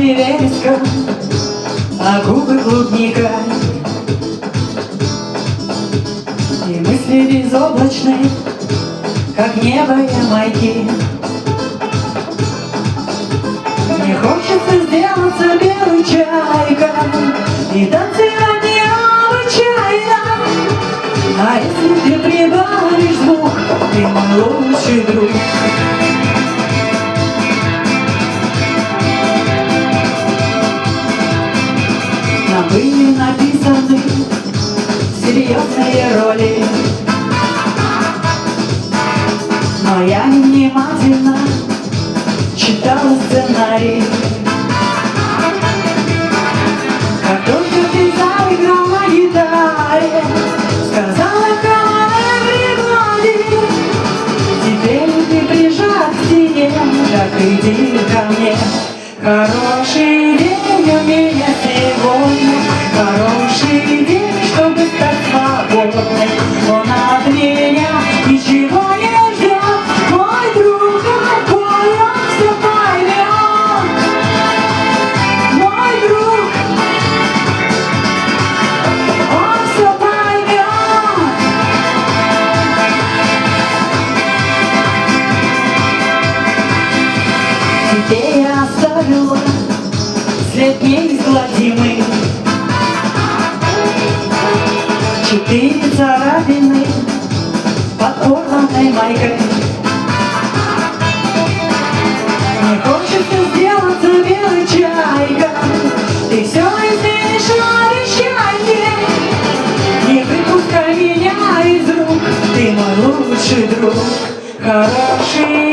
Губы вереска, а губы клубника. И мысли безоблачные, как небо Ямайки. Мне хочется сделаться белой чайкой и танцевать необычайно. А если ты прибавишь звук, ты мой лучший друг. Нам были написаны серьезные роли, но я невнимательно читала сценарий. Как только ты заиграл на гитаре, сказала come on everybody. Теперь ты прижат к стене, так иди ко мне. Хороший день у меня сегодня, хороший день, чтобы стать свободной. Он от меня ничего не ждет, мой друг, какой он все поймет. Мой друг, он все поймет. Теперь я оставила след неизгладимый. 4 царапины под порванной майкой. Мне хочется сделаться белой чайкой. Ты все изменишь, обещай мне. Не выпускай меня из рук, ты мой лучший друг. Хороший